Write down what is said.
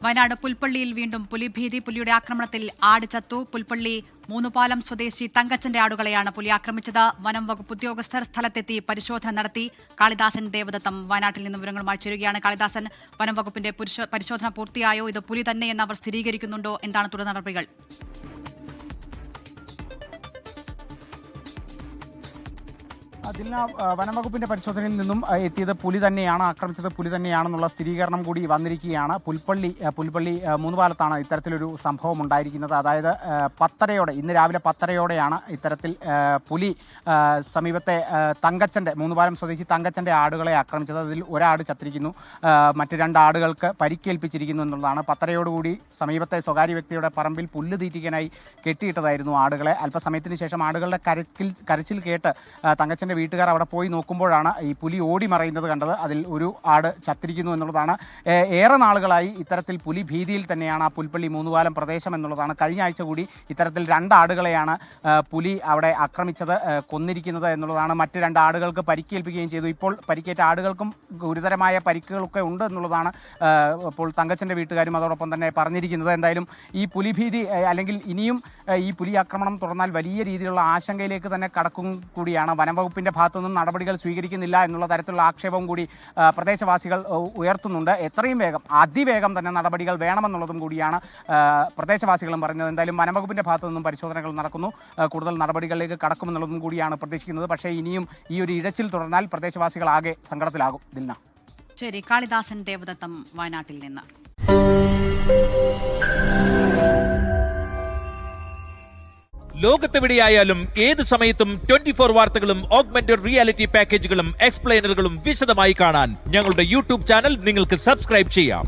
വയനാട് പുൽപ്പള്ളിയിൽ വീണ്ടും പുലിഭീതി. പുലിയുടെ ആക്രമണത്തിൽ ആട് ചത്തു. പുൽപ്പള്ളി മൂന്നുപാലം സ്വദേശി തങ്കച്ചന്റെ ആടുകളെയാണ് പുലി ആക്രമിച്ചത്. വനം വകുപ്പ് ഉദ്യോഗസ്ഥർ സ്ഥലത്തെത്തി പരിശോധന നടത്തി. കാളിദാസൻ ദേവദത്തം വയനാട്ടിൽ നിന്ന് വിവരങ്ങളുമായി ചേരുകയാണ്. കാളിദാസൻ, വനം വകുപ്പിന്റെ പരിശോധന പൂർത്തിയായോ? ഇത് പുലി തന്നെയെന്ന് അവർ സ്ഥിരീകരിക്കുന്നുണ്ടോ? എന്താണ് തുടർ നടപടികൾ? ദിൽന, വനംവകുപ്പിന്റെ പരിശോധനയിൽ നിന്നും എത്തിയത് പുലി തന്നെയാണ്, ആക്രമിച്ചത് പുലി തന്നെയാണെന്നുള്ള സ്ഥിരീകരണം കൂടി വന്നിരിക്കുകയാണ്. പുൽപ്പള്ളി മൂന്നുപാലത്താണ് ഇത്തരത്തിലൊരു സംഭവം ഉണ്ടായിരിക്കുന്നത്. അതായത് ഇന്ന് രാവിലെ 10:30യോടെയാണ് ഇത്തരത്തിൽ പുലി സമീപത്തെ മൂന്നുപാലം സ്വദേശി തങ്കച്ചന്റെ ആടുകളെ ആക്രമിച്ചത്. അതിൽ ഒരാട് ചത്തിരിക്കുന്നു, മറ്റ് 2 ആടുകൾക്ക് പരിക്കേൽപ്പിച്ചിരിക്കുന്നു എന്നുള്ളതാണ്. 10:30യോടുകൂടി സമീപത്തെ സ്വകാര്യ വ്യക്തിയുടെ പറമ്പിൽ പുല്ല് തീറ്റിക്കാനായി കെട്ടിയിട്ടതായിരുന്നു ആടുകളെ. അല്പസമയത്തിന് ശേഷം ആടുകളുടെ കരച്ചിൽ കേട്ട് തങ്കച്ചന്റെ വീട്ടുകാർ അവിടെ പോയി നോക്കുമ്പോഴാണ് ഈ പുലി ഓടി മറയുന്നത് കണ്ടത്. അതിൽ ഒരു ആട് ചത്തിരിക്കുന്നു എന്നുള്ളതാണ്. ഏറെ നാളുകളായി ഇത്തരത്തിൽ പുലി ഭീതിയിൽ തന്നെയാണ് ആ പുൽപ്പള്ളി മൂന്നുപാലം പ്രദേശം എന്നുള്ളതാണ്. കഴിഞ്ഞ ആഴ്ച കൂടി ഇത്തരത്തിൽ 2 ആടുകളെയാണ് പുലി അവിടെ ആക്രമിച്ചത്, കൊന്നിരിക്കുന്നത് എന്നുള്ളതാണ്. മറ്റ് 2 ആടുകൾക്ക് പരിക്കേൽപ്പിക്കുകയും ചെയ്തു. ഇപ്പോൾ പരിക്കേറ്റ ആടുകൾക്കും ഗുരുതരമായ പരിക്കുകളൊക്കെ ഉണ്ട് എന്നുള്ളതാണ് ഇപ്പോൾ തങ്കച്ചന്റെ വീട്ടുകാരും അതോടൊപ്പം തന്നെ പറഞ്ഞിരിക്കുന്നത്. എന്തായാലും ഈ പുലിഭീതി അല്ലെങ്കിൽ ഇനിയും ഈ പുലി ആക്രമണം തുടർന്നാൽ വലിയ രീതിയിലുള്ള ആശങ്കയിലേക്ക് തന്നെ കടക്കും കൂടിയാണ്. വനംവകുപ്പിന്റെ ഭാഗത്തുനിന്നും നടപടികൾ സ്വീകരിക്കുന്നില്ല എന്നുള്ള തരത്തിലുള്ള ആക്ഷേപം കൂടി പ്രദേശവാസികൾ ഉയർത്തുന്നുണ്ട്. എത്രയും വേഗം, അതിവേഗം തന്നെ നടപടികൾ വേണമെന്നുള്ളതും കൂടിയാണ് പ്രദേശവാസികളും പറഞ്ഞത്. എന്തായാലും വനംവകുപ്പിന്റെ ഭാഗത്തുനിന്നും പരിശോധനകൾ നടക്കുന്നു, കൂടുതൽ നടപടികളിലേക്ക് കടക്കുമെന്നുള്ളതും കൂടിയാണ് പ്രതീക്ഷിക്കുന്നത്. പക്ഷേ ഇനിയും ഈ ഒരു ഇഴച്ചിൽ തുടർന്നാൽ പ്രദേശവാസികൾ ആകെ സങ്കടത്തിലാകും. ദിൽന. ശരി, കാളിദാസൻ ദേവദത്തം വയനാട്ടിൽ നിന്ന്. ലോകത്തെവിടെയായാലും ഏത് സമയത്തും 24 വാർത്തകളും ഓഗ്മെന്റഡ് റിയാലിറ്റി പാക്കേജുകളും എക്സ്പ്ലെയിനറുകളും വിശദമായി കാണാൻ ഞങ്ങളുടെ യൂട്യൂബ് ചാനൽ നിങ്ങൾക്ക് സബ്സ്ക്രൈബ് ചെയ്യാം.